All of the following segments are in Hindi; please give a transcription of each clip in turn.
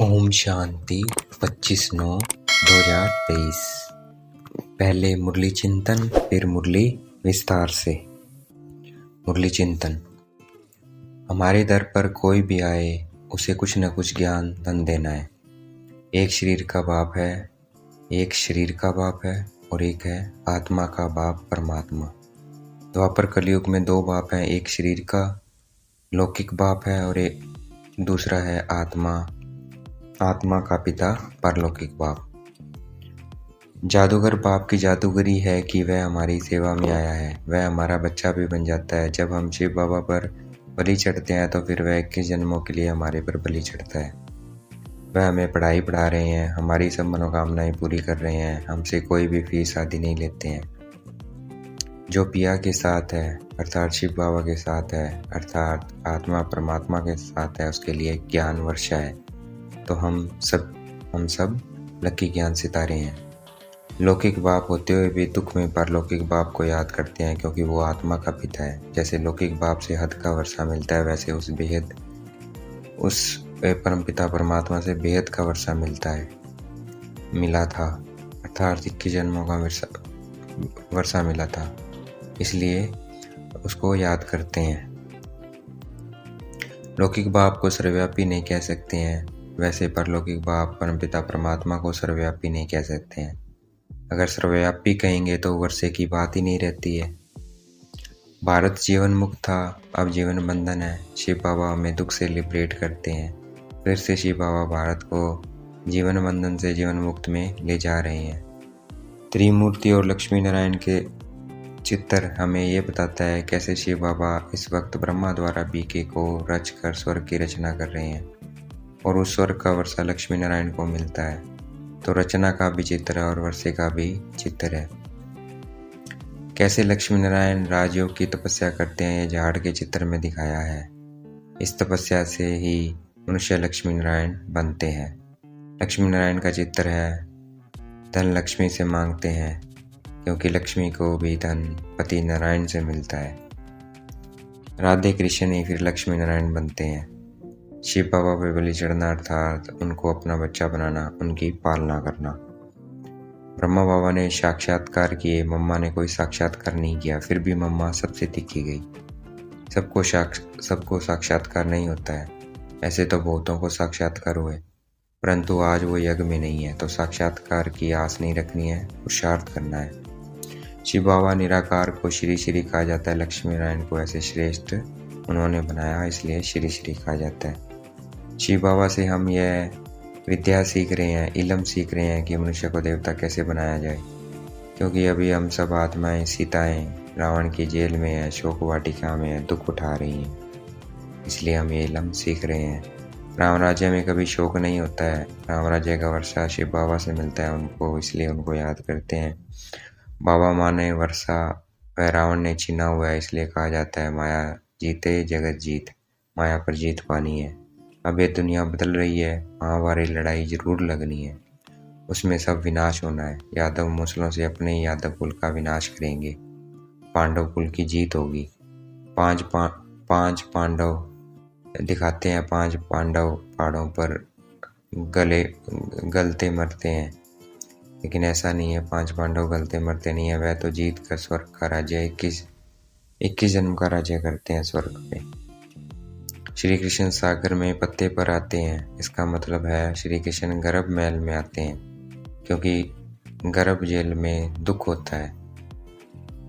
ओम शांति 25/9/2023। पहले मुरली चिंतन, फिर मुरली विस्तार से। मुरली चिंतन। हमारे दर पर कोई भी आए उसे कुछ न कुछ ज्ञान धन देना है। एक शरीर का बाप है और एक है आत्मा का बाप परमात्मा। द्वापर कलयुग में दो बाप हैं, एक शरीर का लौकिक बाप है और एक दूसरा है आत्मा का पिता परलौकिक बाप। जादूगर बाप की जादूगरी है कि वह हमारी सेवा में आया है, वह हमारा बच्चा भी बन जाता है। जब हम शिव बाबा पर बलि चढ़ते हैं तो फिर वह 21 जन्मों के लिए हमारे पर बलि चढ़ता है। वह हमें पढ़ाई पढ़ा रहे हैं, हमारी सब मनोकामनाएं पूरी कर रहे हैं, हमसे कोई भी फीस आदि नहीं लेते हैं। जो पिया के साथ है अर्थात शिव बाबा के साथ है अर्थात आत्मा परमात्मा के साथ है, उसके लिए ज्ञान वर्षा है। तो हम सब लकी ज्ञान सितारे हैं। लौकिक बाप होते हुए भी दुख में परलौकिक बाप को याद करते हैं, क्योंकि वो आत्मा का पिता है। जैसे लौकिक बाप से हद का वर्षा मिलता है, वैसे उस परम पिता परमात्मा से बेहद का वर्षा मिला था अर्थात 21 जन्मों का वर्षा मिला था, इसलिए उसको याद करते हैं। लौकिक बाप को सर्वव्यापी नहीं कह सकते हैं, वैसे परलौकिक बाप परमपिता परमात्मा को सर्वव्यापी नहीं कह सकते हैं। अगर सर्वव्यापी कहेंगे तो वर्षे की बात ही नहीं रहती है। भारत जीवन मुक्त था, अब जीवन बंधन है। शिव बाबा हमें दुख से लिबरेट करते हैं, फिर से शिव बाबा भारत को जीवन बंधन से जीवन मुक्त में ले जा रहे हैं। त्रिमूर्ति और लक्ष्मी नारायण के चित्र हमें ये बताता है कैसे शिव बाबा इस वक्त ब्रह्मा द्वारा बीके को रच कर स्वर्ग की रचना कर रहे हैं और उस स्वर्ग का वर्षा लक्ष्मी नारायण को मिलता है। तो रचना का भी चित्र है और वर्षे का भी चित्र है। कैसे लक्ष्मी नारायण राजयोग की तपस्या करते हैं, ये झाड़ के चित्र में दिखाया है। इस तपस्या से ही मनुष्य लक्ष्मी नारायण बनते हैं। लक्ष्मी नारायण का चित्र है, धन लक्ष्मी से मांगते हैं, क्योंकि लक्ष्मी को भी धन पति नारायण से मिलता है। राधे कृष्ण ही फिर लक्ष्मी नारायण बनते हैं। शिव बाबा पे बलि चढ़ना अर्थात उनको अपना बच्चा बनाना, उनकी पालना करना। ब्रह्मा बाबा ने साक्षात्कार किए, मम्मा ने कोई साक्षात्कार नहीं किया, फिर भी मम्मा सबसे तिखी गई। सबको साक्षात्कार नहीं होता है, ऐसे तो बहुतों को साक्षात्कार हुए, परंतु आज वो यज्ञ में नहीं है, तो साक्षात्कार की आस नहीं रखनी है, पुरुषार्थ करना है। शिव बाबा निराकार को श्री श्री कहा जाता है, लक्ष्मी नारायण को ऐसे श्रेष्ठ उन्होंने बनाया, इसलिए श्री श्री कहा जाता है। शिव बाबा से हम यह विद्या सीख रहे हैं, इल्म सीख रहे हैं कि मनुष्य को देवता कैसे बनाया जाए, क्योंकि अभी हम सब आत्माएं सीताएं रावण की जेल में है, शोक वाटिका में है, दुख उठा रही हैं, इसलिए हम ये इल्म सीख रहे हैं। राम राज्य में कभी शोक नहीं होता है, राम राज्य का वर्षा शिव बाबा से मिलता है उनको, इसलिए उनको याद करते हैं। बाबा माने वर्षा वह रावण ने छीना हुआ है, इसलिए कहा जाता है माया जीते जगत जीत, माया पर जीत पानी है। अब ये दुनिया बदल रही है, महाभारी लड़ाई जरूर लगनी है, उसमें सब विनाश होना है। यादव मुसलों से अपने यादव कुल का विनाश करेंगे, पांडव कुल की जीत होगी। पांच पांडव दिखाते हैं, 5 पांडव पहाड़ों पर गलते मरते हैं, लेकिन ऐसा नहीं है, 5 पांडव गलते मरते नहीं है, वह तो जीत कर स्वर्ग का राज्य 21 जन्म का राज्य करते हैं स्वर्ग पे। श्री कृष्ण सागर में पत्ते पर आते हैं, इसका मतलब है श्री कृष्ण गर्भ महल में आते हैं, क्योंकि गर्भ जेल में दुख होता है।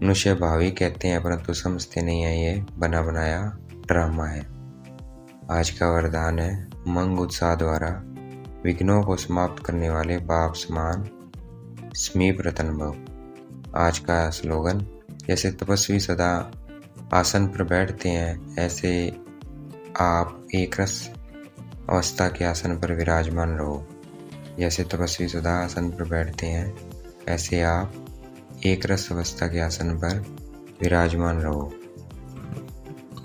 मनुष्य भावी कहते हैं, परंतु समझते नहीं है, ये बना बनाया ड्रामा है। आज का वरदान है, उमंग उत्साह द्वारा विघ्नों को समाप्त करने वाले बाप समान समीप रतन भव। आज का स्लोगन, जैसे तपस्वी सदा आसन पर बैठते हैं, ऐसे आप एक रस अवस्था के आसन पर विराजमान रहो। जैसे तपस्वी सदा आसन पर बैठते हैं, ऐसे आप एक रस अवस्था के आसन पर विराजमान रहो।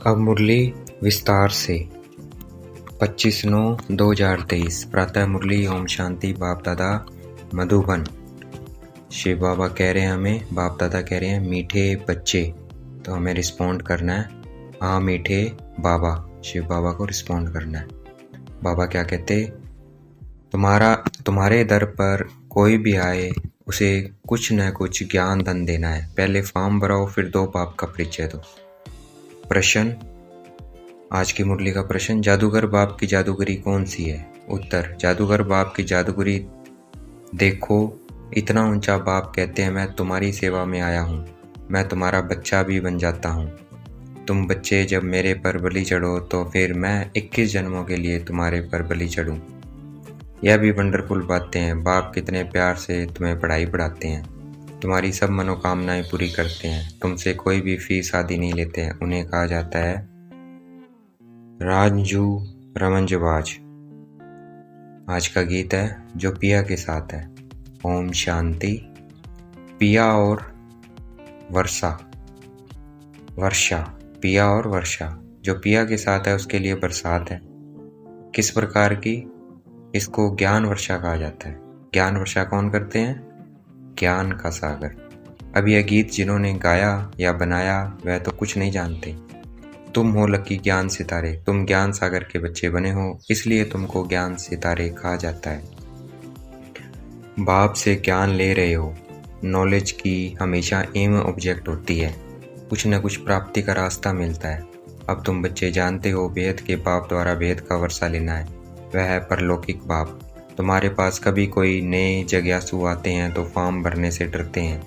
अब मुरली विस्तार से। 25/9/2023 प्रातः मुरली। ओम शांति। बाप दादा मधुबन। शिव बाबा कह रहे हैं हमें, बाप दादा कह रहे हैं मीठे बच्चे, तो हमें रिस्पॉन्ड करना है, हाँ मीठे बाबा। शिव बाबा को रिस्पॉन्ड करना है। बाबा क्या कहते, तुम्हारे दर पर कोई भी आए, उसे कुछ न कुछ ज्ञान धन देना है। पहले फॉर्म भराओ, फिर दो बाप का परिचय दो। प्रश्न, आज की मुरली का प्रश्न, जादूगर बाप की जादूगरी कौन सी है? उत्तर, जादूगर बाप की जादूगरी देखो, इतना ऊंचा बाप कहते हैं, मैं तुम्हारी सेवा में आया हूँ, मैं तुम्हारा बच्चा भी बन जाता हूँ। तुम बच्चे जब मेरे पर बलि चढ़ो तो फिर मैं 21 जन्मों के लिए तुम्हारे पर बलि चढ़ूँ। यह भी वंडरफुल बातें हैं। बाप कितने प्यार से तुम्हें पढ़ाई पढ़ाते हैं, तुम्हारी सब मनोकामनाएं पूरी करते हैं, तुमसे कोई भी फीस आदि नहीं लेते हैं। उन्हें कहा जाता है रांझू रमंजबाज। आज का गीत है जो पिया के साथ है। ओम शांति। पिया और वर्षा, पिया और वर्षा। जो पिया के साथ है उसके लिए बरसात है। किस प्रकार की? इसको ज्ञान वर्षा कहा जाता है। ज्ञान वर्षा कौन करते हैं? ज्ञान का सागर। अब यह गीत जिन्होंने गाया या बनाया वह तो कुछ नहीं जानते। तुम हो लकी ज्ञान सितारे, तुम ज्ञान सागर के बच्चे बने हो, इसलिए तुमको ज्ञान सितारे कहा जाता है। बाप से ज्ञान ले रहे हो। नॉलेज की हमेशा एम ऑब्जेक्ट होती है, कुछ न कुछ प्राप्ति का रास्ता मिलता है। अब तुम बच्चे जानते हो भेद के बाप द्वारा भेद का वर्षा लेना है, वह है परलौकिक बाप। तुम्हारे पास कभी कोई नए जिज्ञासु आते हैं तो फॉर्म भरने से डरते हैं,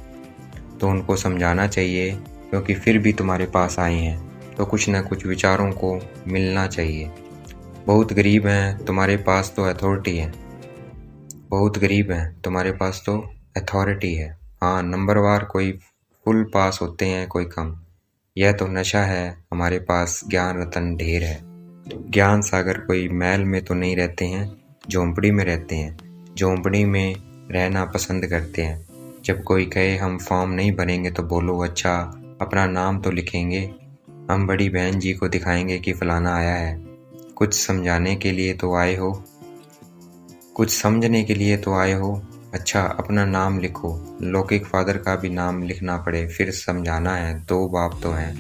तो उनको समझाना चाहिए, क्योंकि फिर भी तुम्हारे पास आए हैं तो कुछ न कुछ विचारों को मिलना चाहिए। बहुत गरीब हैं, तुम्हारे पास तो अथॉरिटी है। बहुत गरीब हैं, तुम्हारे पास तो अथॉरिटी है। हाँ, नंबरवार कोई फुल पास होते हैं, कोई कम। यह तो नशा है, हमारे पास ज्ञान रतन ढेर है। ज्ञान सागर कोई महल में तो नहीं रहते हैं, झोंपड़ी में रहते हैं। झोंपड़ी में रहना पसंद करते हैं। जब कोई कहे हम फॉर्म नहीं भरेंगे तो बोलो अच्छा, अपना नाम तो लिखेंगे, हम बड़ी बहन जी को दिखाएंगे कि फलाना आया है। कुछ समझाने के लिए तो आए हो, कुछ समझने के लिए तो आए हो। अच्छा, अपना नाम लिखो। लौकिक फादर का भी नाम लिखना पड़े, फिर समझाना है। दो बाप तो हैं,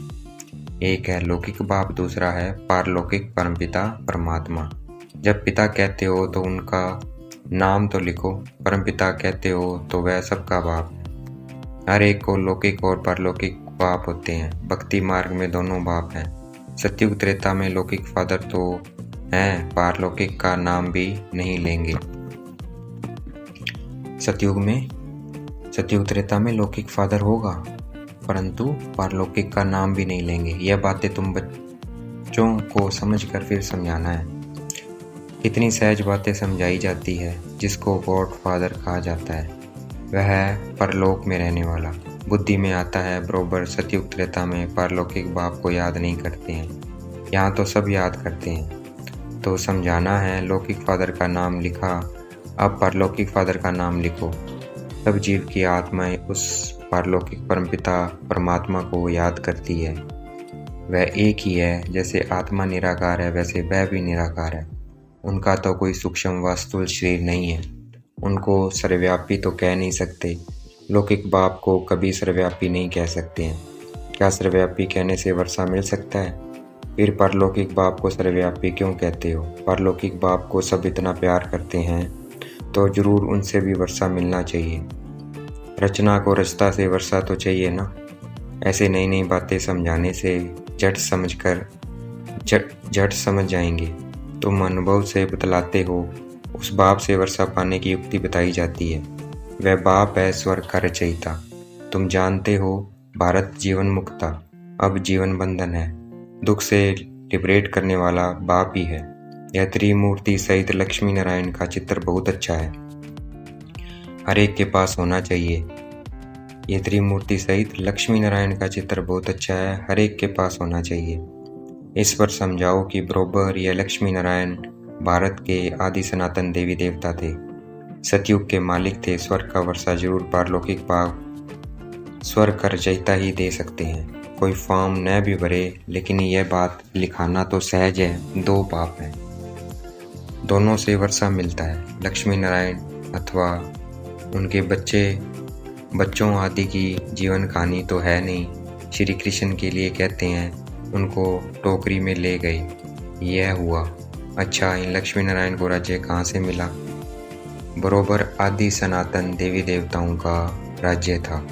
एक है लौकिक बाप, दूसरा है पारलौकिक परमपिता परमात्मा। जब पिता कहते हो तो उनका नाम तो लिखो, परमपिता कहते हो तो वह सबका बाप है। हर एक को लौकिक और परलौकिक बाप होते हैं। भक्ति मार्ग में दोनों बाप हैं। सतयुग त्रेता में लौकिक फादर तो हैं, पारलौकिक का नाम भी नहीं लेंगे। सतयुग त्रेता में लौकिक फादर होगा, परंतु पारलौकिक का नाम भी नहीं लेंगे। यह बातें तुम बच्चों को समझकर फिर समझाना है। इतनी सहज बातें समझाई जाती है। जिसको गॉड फादर कहा जाता है वह है परलोक में रहने वाला। बुद्धि में आता है बरोबर। सतयुग त्रेता में पारलौकिक बाप को याद नहीं करते हैं, यहाँ तो सब याद करते हैं। तो समझाना है, लौकिक फादर का नाम लिखा, अब पारलौकिक फादर का नाम लिखो। सब जीव की आत्माएं उस पारलौकिक परमपिता परमात्मा को याद करती है। वह एक ही है। जैसे आत्मा निराकार है वैसे वह भी निराकार है। उनका तो कोई सूक्ष्म वास्तुल शरीर नहीं है। उनको सर्वव्यापी तो कह नहीं सकते। लौकिक बाप को कभी सर्वव्यापी नहीं कह सकते हैं। क्या सर्वव्यापी कहने से वर्षा मिल सकता है? फिर परलौकिक बाप को सर्वव्यापी क्यों कहते हो? परलौकिक बाप को सब इतना प्यार करते हैं तो जरूर उनसे भी वर्षा मिलना चाहिए। रचना को रचता से वर्षा तो चाहिए ना। ऐसे नई नई बातें समझाने से झट समझ जाएंगे। तुम अनुभव से बतलाते हो, उस बाप से वर्षा पाने की युक्ति बताई जाती है। वह बाप है स्वर्ग का रचयिता। तुम जानते हो भारत जीवन मुक्ता, अब जीवन बंधन है। दुख से लिबरेट करने वाला बाप ही है। यह त्रिमूर्ति सहित लक्ष्मी नारायण का चित्र बहुत अच्छा है, हर एक के पास होना चाहिए। यह त्रिमूर्ति सहित लक्ष्मी नारायण का चित्र बहुत अच्छा है, हर एक के पास होना चाहिए। इस पर समझाओ कि बरोबर यह लक्ष्मी नारायण भारत के आदि सनातन देवी देवता थे, सतयुग के मालिक थे। स्वर्ग का वर्षा जरूर पारलौकिक बाप स्वर्ग का रचयिता ही दे सकते हैं। कोई फॉर्म न भी भरे, लेकिन यह बात लिखाना तो सहज है। दो बाप हैं, दोनों से वर्षा मिलता है। लक्ष्मी नारायण अथवा उनके बच्चों आदि की जीवन कहानी तो है नहीं। श्री कृष्ण के लिए कहते हैं उनको टोकरी में ले गए, यह हुआ। अच्छा, इन लक्ष्मी नारायण को राज्य कहाँ से मिला? बरोबर आदि सनातन देवी देवताओं का राज्य था।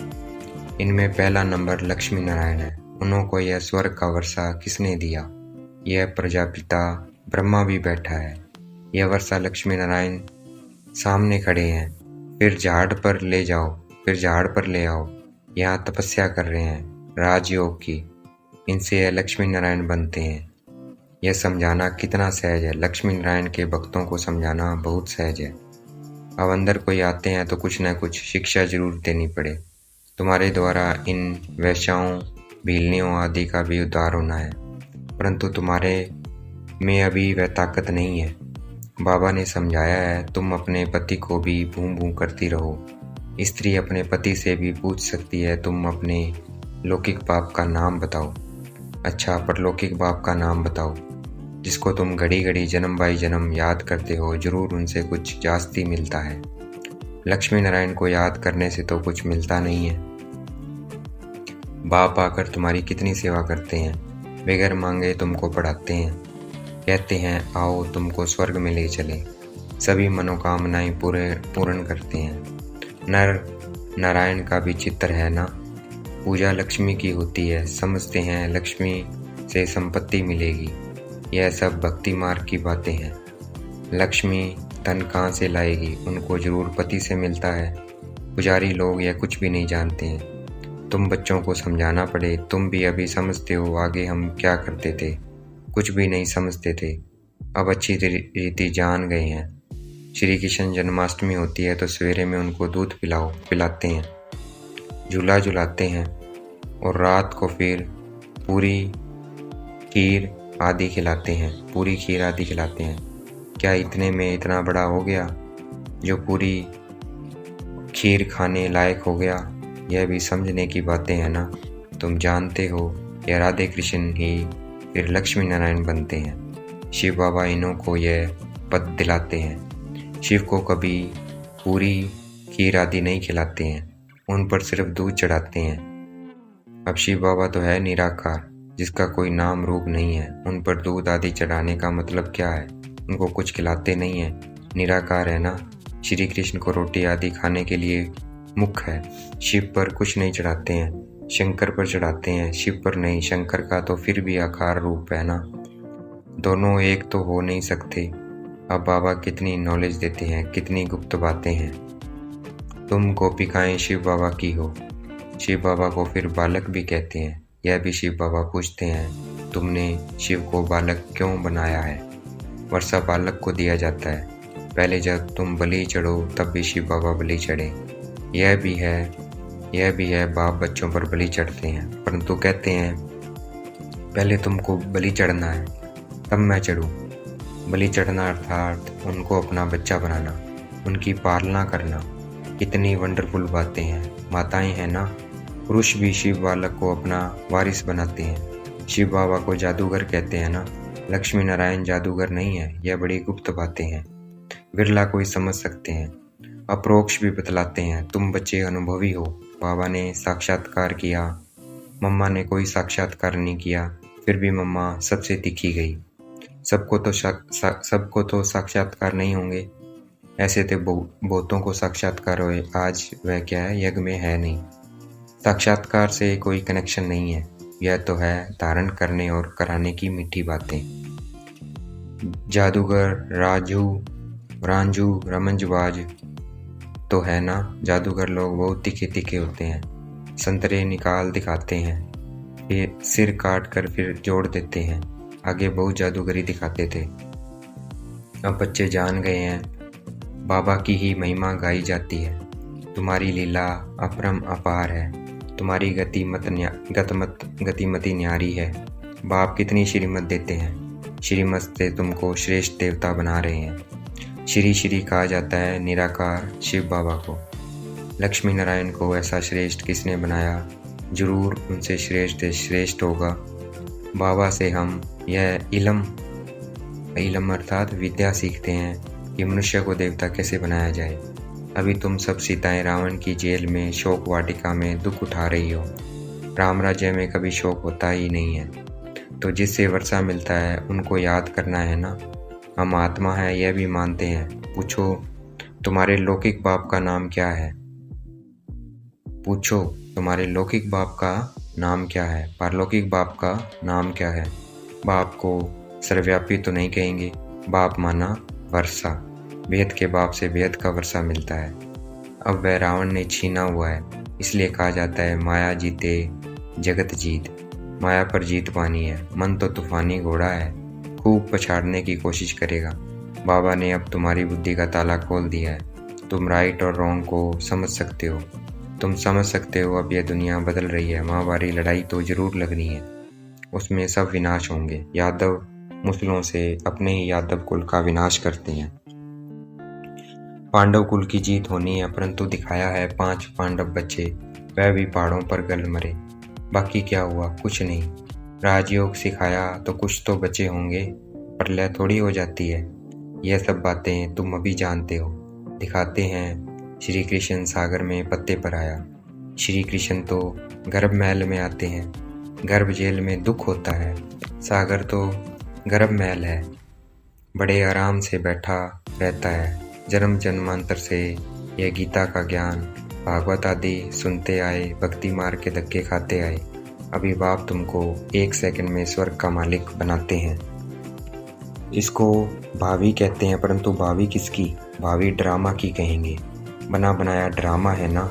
इनमें पहला नंबर लक्ष्मी नारायण है। उनको यह स्वर्ग का वर्षा किसने दिया? यह प्रजापिता ब्रह्मा भी बैठा है। यह वर्षा लक्ष्मी नारायण सामने खड़े हैं। फिर झाड़ पर ले जाओ, फिर झाड़ पर ले आओ। यहाँ तपस्या कर रहे हैं राजयोग की। इनसे यह लक्ष्मी नारायण बनते हैं। यह समझाना कितना सहज है। लक्ष्मी नारायण के भक्तों को समझाना बहुत सहज है। अब अंदर कोई आते हैं तो कुछ न कुछ शिक्षा जरूर देनी पड़े। तुम्हारे द्वारा इन वैश्याओं, भीलनियों आदि का भी उद्धार होना है, परंतु तुम्हारे में अभी वह ताकत नहीं है। बाबा ने समझाया है, तुम अपने पति को भी भूं भूं करती रहो। स्त्री अपने पति से भी पूछ सकती है, तुम अपने लौकिक बाप का नाम बताओ। अच्छा, परलौकिक बाप का नाम बताओ, जिसको तुम घड़ी घड़ी जन्म बाई जन्म याद करते हो। जरूर उनसे कुछ जास्ती मिलता है। लक्ष्मी नारायण को याद करने से तो कुछ मिलता नहीं है। बाप आकर तुम्हारी कितनी सेवा करते हैं, बगैर मांगे तुमको पढ़ाते हैं, कहते हैं आओ तुमको स्वर्ग में ले चले, सभी मनोकामनाएं पूर्ण करते हैं। नर नारायण का भी चित्र है ना। पूजा लक्ष्मी की होती है, समझते हैं लक्ष्मी से संपत्ति मिलेगी। यह सब भक्ति मार्ग की बातें हैं। लक्ष्मी धन कहाँ से लाएगी? उनको जरूर पति से मिलता है। पुजारी लोग यह कुछ भी नहीं जानते हैं। तुम बच्चों को समझाना पड़े। तुम भी अभी समझते हो, आगे हम क्या करते थे, कुछ भी नहीं समझते थे। अब अच्छी रीति जान गए हैं। श्री कृष्ण जन्माष्टमी होती है तो सवेरे में उनको दूध पिलाते हैं, झूला झुलाते हैं, और रात को फिर पूरी खीर आदि खिलाते हैं। क्या इतने में इतना बड़ा हो गया जो पूरी खीर खाने लायक हो गया? यह भी समझने की बातें हैं ना। तुम जानते हो यह राधे कृष्ण ही फिर लक्ष्मी नारायण बनते हैं। शिव बाबा इन्हों को यह पद दिलाते हैं। शिव को कभी पूरी खीर आदि नहीं खिलाते हैं, उन पर सिर्फ दूध चढ़ाते हैं। अब शिव बाबा तो है निराकार, जिसका कोई नाम रूप नहीं है। उन पर दूध आदि चढ़ाने का मतलब क्या है? उनको कुछ खिलाते नहीं है, निराकार है ना। श्री कृष्ण को रोटी आदि खाने के लिए मुख है। शिव पर कुछ नहीं चढ़ाते हैं, शंकर पर चढ़ाते हैं, शिव पर नहीं। शंकर का तो फिर भी आकार रूप है ना, दोनों एक तो हो नहीं सकते। अब बाबा कितनी नॉलेज देते हैं, कितनी गुप्त बातें हैं। तुम गोपिकाएं शिव बाबा की हो। शिव बाबा को फिर बालक भी कहते हैं। यह भी शिव बाबा पूछते हैं, तुमने शिव को बालक क्यों बनाया है? वर्षा बालक को दिया जाता है। पहले जब तुम बलि चढ़ो तब भी शिव बाबा बलि चढ़े। यह भी है बाप बच्चों पर बलि चढ़ते हैं, परंतु कहते हैं पहले तुमको बलि चढ़ना है तब मैं चढ़ूं। बलि चढ़ना अर्थात उनको अपना बच्चा बनाना, उनकी पालना करना। कितनी वंडरफुल बातें हैं। माताएं हैं ना, पुरुष भी शिव बालक को अपना वारिस बनाते हैं। शिव बाबा को जादूगर कहते हैं ना। लक्ष्मी नारायण जादूगर नहीं है। यह बड़ी गुप्त बातें हैं, विरला कोई समझ सकते हैं। अप्रोक्ष भी बतलाते हैं। तुम बच्चे अनुभवी हो। बाबा ने साक्षात्कार किया, मम्मा ने कोई साक्षात्कार नहीं किया, फिर भी मम्मा सबसे दिखी गई। सबको तो साक्षात्कार नहीं होंगे। ऐसे तो बहुतों को साक्षात्कार हुए। आज वह क्या है, यज्ञ में है नहीं। साक्षात्कार से कोई कनेक्शन नहीं है। यह तो है धारण करने और कराने की मीठी बातें। जादूगर रांझू रमंजबाज तो है ना। जादूगर लोग बहुत तीखे तीखे होते हैं, संतरे निकाल दिखाते हैं, फिर सिर काट कर फिर जोड़ देते हैं। आगे बहुत जादूगरी दिखाते थे। अब बच्चे जान गए हैं, बाबा की ही महिमा गाई जाती है। तुम्हारी लीला अपरम अपार है, तुम्हारी गतिमति न्यारी है। बाप कितनी श्रीमत देते हैं। श्रीमत से तुमको श्रेष्ठ देवता बना रहे हैं। श्री कहा जाता है निराकार शिव बाबा को। लक्ष्मी नारायण को ऐसा श्रेष्ठ किसने बनाया? जरूर उनसे श्रेष्ठ होगा। बाबा से हम यह इलम अर्थात विद्या सीखते हैं कि मनुष्य को देवता कैसे बनाया जाए। अभी तुम सब सीताएं रावण की जेल में शोक वाटिका में दुख उठा रही हो। राम राज्य में कभी शोक होता ही नहीं है। तो जिससे वर्षा मिलता है उनको याद करना है ना। हम आत्मा है यह भी मानते हैं। पूछो तुम्हारे लौकिक बाप का नाम क्या है? पूछो, तुम्हारे लौकिक बाप का नाम क्या है? पारलौकिक बाप का नाम क्या है? बाप को सर्वव्यापी तो नहीं कहेंगे। बाप माना वर्षा, वेद के बाप से वेद का वर्षा मिलता है। अब वह रावण ने छीना हुआ है, इसलिए कहा जाता है माया जीते जगत जीत। माया पर जीत पानी है। मन तो तूफानी घोड़ा है, खूब पछाड़ने की कोशिश करेगा। बाबा ने अब तुम्हारी बुद्धि का ताला खोल दिया है। तुम राइट और रॉन्ग को समझ सकते हो। तुम समझ सकते हो अब यह दुनिया बदल रही है। महाभारी लड़ाई तो जरूर लगनी है, उसमें सब विनाश होंगे। यादव मुसलों से अपने ही यादव कुल का विनाश करते हैं। पांडव कुल की जीत होनी है, परंतु दिखाया है 5 पांडव बच्चे, वह भी पहाड़ों पर गल मरे। बाकी क्या हुआ? कुछ नहीं। राजयोग सिखाया तो कुछ तो बचे होंगे, प्रलय थोड़ी हो जाती है। यह सब बातें तुम अभी जानते हो। दिखाते हैं श्री कृष्ण सागर में पत्ते पर आया। श्री कृष्ण तो गर्भ महल में आते हैं। गर्भ जेल में दुख होता है, सागर तो गर्भ महल है, बड़े आराम से बैठा रहता है। जन्म जन्मांतर से यह गीता का ज्ञान भागवत आदि सुनते आए, भक्ति मार के धक्के खाते आए। अभी बाप तुमको 1 सेकंड में स्वर्ग का मालिक बनाते हैं। इसको भावी कहते हैं, परंतु भावी किसकी? भावी ड्रामा की कहेंगे। बना बनाया ड्रामा है ना।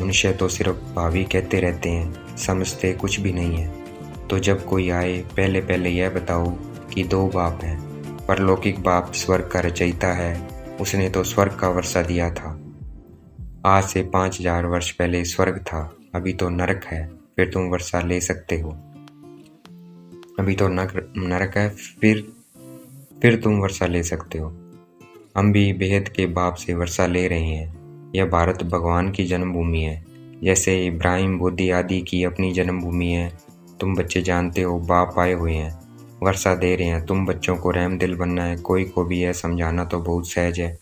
मनुष्य तो सिर्फ भावी कहते रहते हैं, समझते कुछ भी नहीं है। तो जब कोई आए, पहले पहले यह बताओ कि 2 बाप हैं। परलौकिक बाप स्वर्ग का रचयिता है, उसने तो स्वर्ग का वर्षा दिया था। आज से 5000 वर्ष पहले स्वर्ग था, अभी तो नरक है, फिर तुम वर्षा ले सकते हो। अभी तो नरक है, फिर तुम वर्षा ले सकते हो। हम भी बेहद के बाप से वर्षा ले रहे हैं। यह भारत भगवान की जन्मभूमि है, जैसे इब्राहिम बुद्धि आदि की अपनी जन्मभूमि है। तुम बच्चे जानते हो, बाप आए हुए हैं, वर्षा दे रहे हैं। तुम बच्चों को रहम दिल बनना है। कोई को भी यह समझाना तो बहुत सहज है।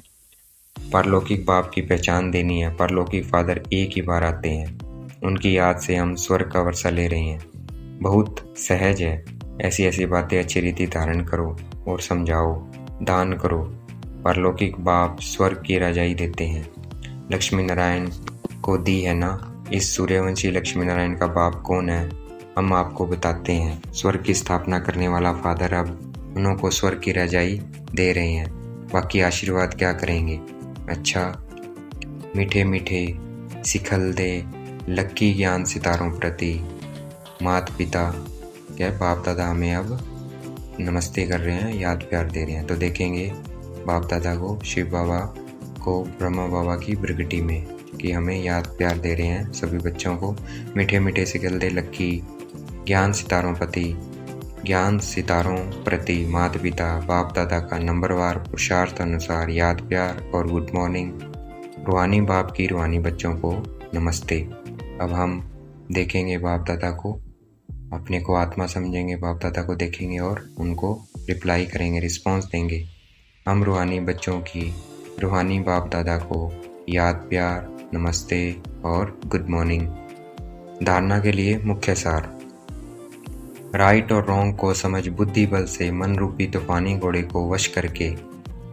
परलौकिक बाप की पहचान देनी है। परलौकिक फादर एक ही बार आते हैं, उनकी याद से हम स्वर्ग का वर्षा ले रहे हैं। बहुत सहज है। ऐसी ऐसी बातें अच्छी रीति धारण करो और समझाओ, दान करो। परलौकिक बाप स्वर्ग की रजाई देते हैं। लक्ष्मी नारायण को दी है ना। इस सूर्यवंशी लक्ष्मी नारायण का बाप कौन है, हम आपको बताते हैं। स्वर्ग की स्थापना करने वाला फादर अब उन्हों को स्वर्ग की रजाई दे रहे हैं। बाकी आशीर्वाद क्या करेंगे? अच्छा, मीठे मीठे सिखल दे लक्की ज्ञान सितारों प्रति। माता पिता क्या बाप दादा हमें अब नमस्ते कर रहे हैं, याद प्यार दे रहे हैं। तो देखेंगे बाप दादा को, शिव बाबा को ब्रह्मा बाबा की प्रगति में, कि हमें याद प्यार दे रहे हैं सभी बच्चों को। मीठे मीठे सिखल दे लक्की ज्ञान सितारों प्रति माता पिता बाप दादा का नंबरवार पुरुषार्थ अनुसार याद प्यार और गुड मॉर्निंग। रूहानी बाप की रूहानी बच्चों को नमस्ते। अब हम देखेंगे बाप दादा को, अपने को आत्मा समझेंगे, बाप दादा को देखेंगे और उनको रिप्लाई करेंगे, रिस्पॉन्स देंगे। हम रूहानी बच्चों की रूहानी बाप दादा को याद प्यार, नमस्ते और गुड मॉर्निंग। धारणा के लिए मुख्य सार। राइट और रॉन्ग को समझ बुद्धि बल से मन रूपी तूफानी घोड़े को वश करके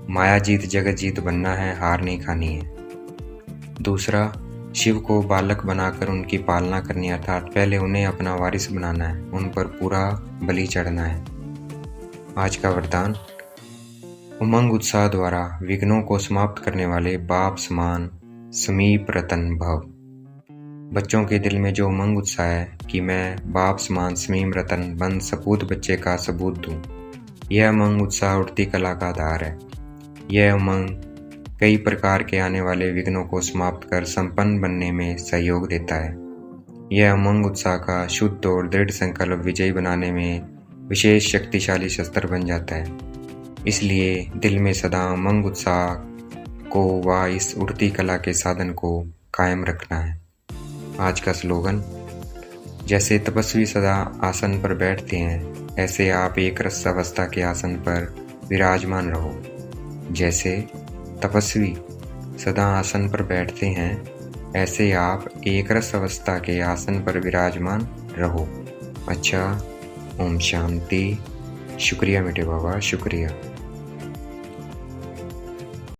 माया जीत जगत जीत बनना है, हार नहीं खानी है। दूसरा, शिव को बालक बनाकर उनकी पालना करनी, अर्थात पहले उन्हें अपना वारिस बनाना है, उन पर पूरा बलि चढ़ना है। आज का वरदान, उमंग उत्साह द्वारा विघ्नों को समाप्त करने वाले बाप समान समीप रतन भव। बच्चों के दिल में जो उमंग उत्साह है कि मैं बाप समान समीम रतन बन सपूत बच्चे का सबूत दूं, यह उमंग उत्साह उठती कला का आधार है। यह उमंग कई प्रकार के आने वाले विघ्नों को समाप्त कर संपन्न बनने में सहयोग देता है। यह उमंग उत्साह का शुद्ध और दृढ़ संकल्प विजयी बनाने में विशेष शक्तिशाली शस्त्र बन जाता है। इसलिए दिल में सदा उमंग उत्साह को व इस उठती कला के साधन को कायम रखना है। आज का स्लोगन, जैसे तपस्वी सदा आसन पर बैठते हैं, ऐसे आप एक रस अवस्था के आसन पर विराजमान रहो। जैसे तपस्वी सदा आसन पर बैठते हैं, ऐसे आप एक रस अवस्था के आसन पर विराजमान रहो। अच्छा, ओम शांति। शुक्रिया मीठे बाबा, शुक्रिया।